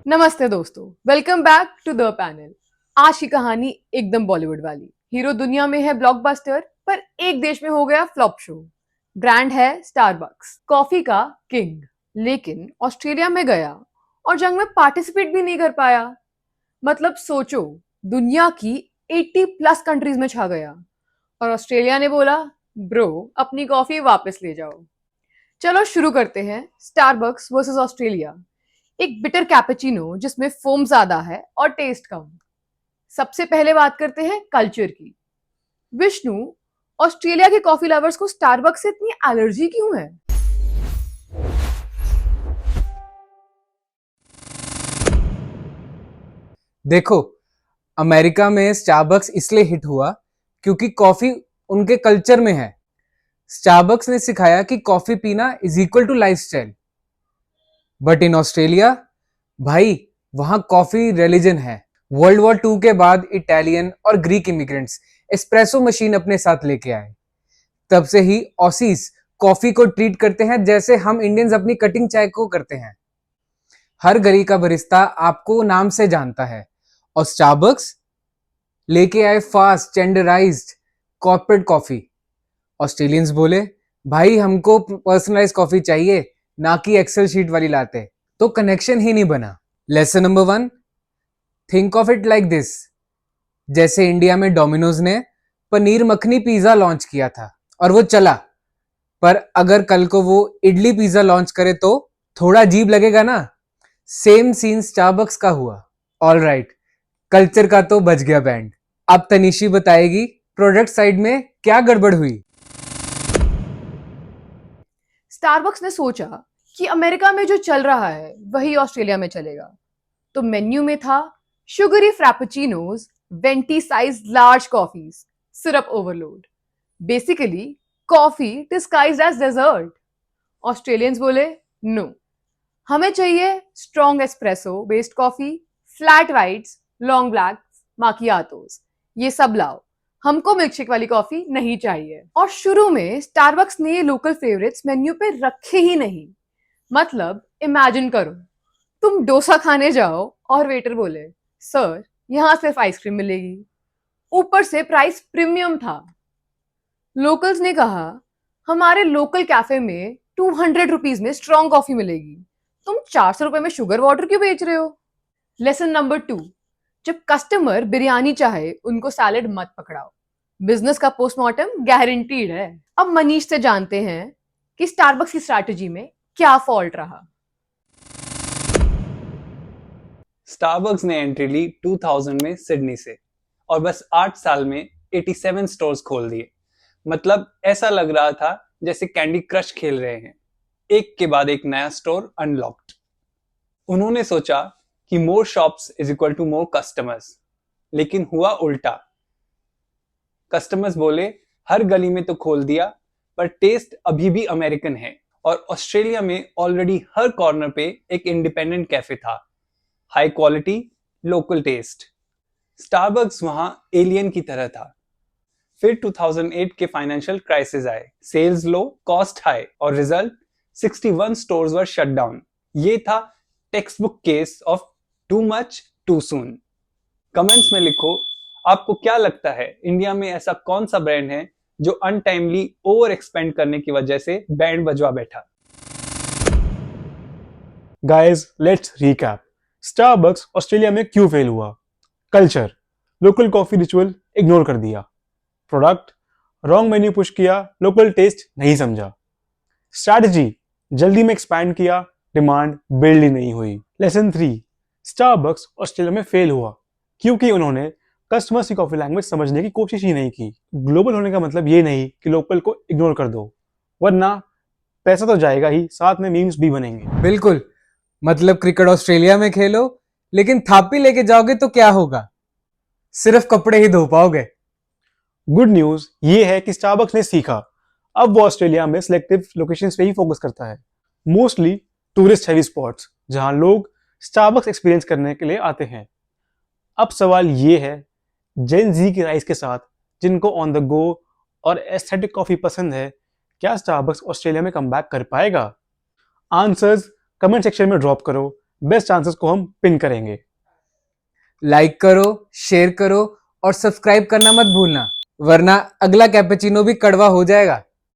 नमस्ते दोस्तों, welcome back to the panel. आज की कहानी एकदम बॉलीवुड वाली। हीरो दुनिया में है ब्लॉकबस्टर, पर एक देश में हो गया फ्लॉप शो। ब्रांड है स्टारबक्स, कॉफी का किंग। लेकिन ऑस्ट्रेलिया में गया और जंग में पार्टिसिपेट भी नहीं कर पाया। मतलब सोचो, दुनिया की 80 प्लस कंट्रीज में छा गया और ऑस्ट्रेलिया ने बोला, ब्रो अपनी कॉफी वापस ले जाओ। चलो शुरू करते हैं। Starbucks versus Australia. एक बिटर कैपेचिनो जिसमें फोम ज्यादा है और टेस्ट कम। सबसे पहले बात करते हैं कल्चर की। विष्णु, ऑस्ट्रेलिया के कॉफी लवर्स को स्टारबक्स से इतनी एलर्जी क्यों है? देखो, अमेरिका में स्टारबक्स इसलिए हिट हुआ क्योंकि कॉफी उनके कल्चर में है। स्टारबक्स ने सिखाया कि कॉफी पीना is equal to lifestyle. But in Australia, भाई, वहां कॉफी रिलीजन है। वर्ल्ड वॉर टू के बाद इटालियन और ग्रीक इमिग्रेंट्स एस्प्रेसो मशीन अपने साथ लेके आए। तब से ही ऑसीज कॉफी को ट्रीट करते हैं जैसे हम इंडियंस अपनी कटिंग चाय को करते हैं। हर गली का बरिस्ता आपको नाम से जानता है। और स्टारबक्स लेके आए fast standardised corporate coffee. Australians बोले, भाई हमको पर्सनलाइज कॉफी चाहिए, ना कि एक्सेल शीट वाली लाते। तो कनेक्शन ही नहीं बना। Lesson number 1, think of it like this. जैसे इंडिया में डोमिनोज ने पनीर मखनी पिज्जा लॉन्च किया था और वो चला, पर अगर कल को वो इडली पिज्जा लॉन्च करे तो थोड़ा अजीब लगेगा ना। सेम सीन स्टारबक्स का हुआ। ऑल राइट, कल्चर का तो बच गया बैंड। अब तनिशी बताएगी प्रोडक्ट साइड में क्या गड़बड़ हुई। स्टारबक्स ने सोचा कि अमेरिका में जो चल रहा है वही ऑस्ट्रेलिया में चलेगा। तो मेन्यू में था sugary frappuccinos, venti size large coffees, syrup overload. Basically coffee disguised as dessert. Australians बोले, नो, हमें चाहिए strong espresso based coffee, flat whites, long black, macchiatos, ये सब लाओ। हमको मिल्कशेक वाली कॉफी नहीं चाहिए। और शुरू में स्टारबक्स ने ये लोकल फेवरेट्स मेन्यू पे रखे ही नहीं। मतलब इमेजिन करो, तुम डोसा खाने जाओ और वेटर बोले, सर यहां सिर्फ आइसक्रीम मिलेगी। ऊपर से प्राइस प्रीमियम था। लोकल्स ने कहा, हमारे लोकल कैफे में 200 रुपीज में स्ट्रॉन्ग कॉफी मिलेगी, तुम 400 रुपए में शुगर वाटर क्यों बेच रहे हो? लेसन नंबर 2, जब कस्टमर बिरयानी चाहे उनको सैलेड मत पकड़ाओ। बिजनेस का पोस्टमार्टम गारंटीड है। अब मनीष से जानते हैं कि स्टारबक्स की स्ट्रैटेजी में क्या फॉल्ट रहा। स्टारबक्स ने एंट्री ली 2000 में सिडनी से और बस 8 साल में 87 स्टोर्स खोल दिए। मतलब ऐसा लग रहा था जैसे कैंडी क्रश खेल रहे हैं, एक के बाद एक नया स्टोर अनलॉक्ड। उन्होंने सोचा कि more shops is equal to more customers, लेकिन हुआ उल्टा। कस्टमर्स बोले, हर गली में तो खोल दिया, पर टेस्ट अभी भी अमेरिकन है। और ऑस्ट्रेलिया में ऑलरेडी हर कॉर्नर पे एक इंडिपेंडेंट कैफे था, high quality, local taste. Starbucks वहां एलियन की तरह था। फिर 2008 के फाइनेंशियल क्राइसिस आए, सेल्स लो, कॉस्ट हाई और रिजल्ट 61 स्टोर्स वर शट डाउन। ये था text book case of too much too soon. Comments में लिखो, आपको क्या लगता है इंडिया में ऐसा कौन सा ब्रांड है जो अनटाइमली ओवर एक्सपेंड करने की वजह से बैंड बजवा बैठा? Guys, let's recap. Starbucks Australia में क्यों फेल हुआ? Culture, local coffee ritual ignore कर दिया। प्रोडक्ट, रॉन्ग मेन्यू पुश किया, लोकल टेस्ट नहीं समझा। स्ट्रैटेजी, जल्दी में एक्सपैंड किया, डिमांड बिल्ड ही नहीं हुई। लेसन 3, स्टारबक्स ऑस्ट्रेलिया में फेल हुआ क्योंकि उन्होंने कस्टमर्स की कॉफी लैंग्वेज समझने की कोशिश ही नहीं की। ग्लोबल होने का मतलब ये नहीं कि लोकल को इग्नोर कर दो, वरना पैसा तो जाएगा ही, साथ में मीम्स भी बनेंगे। बिल्कुल, मतलब क्रिकेट ऑस्ट्रेलिया में खेलो, लेकिन थापी लेके जाओगे तो क्या होगा? सिर्फ कपड़े ही धो पाओगे। गुड न्यूज ये है कि स्टारबक्स ने सीखा। अब वो ऑस्ट्रेलिया में सिलेक्टिव लोकेशंस पे ही फोकस करता है, मोस्टली टूरिस्ट हैवी स्पॉट्स जहां लोग स्टारबक्स एक्सपीरियंस करने के लिए आते हैं। अब सवाल ये है, जेन जी की राइज के साथ जिनको ऑन द गो और एस्थेटिक कॉफी पसंद है, क्या स्टारबक्स ऑस्ट्रेलिया में कमबैक कर पाएगा? आंसर्स कमेंट सेक्शन में ड्रॉप करो। बेस्ट आंसर्स को हम पिन करेंगे। लाइक करो, शेयर करो और सब्सक्राइब करना मत भूलना, वरना अगला कैपेचिनो भी कड़वा हो जाएगा।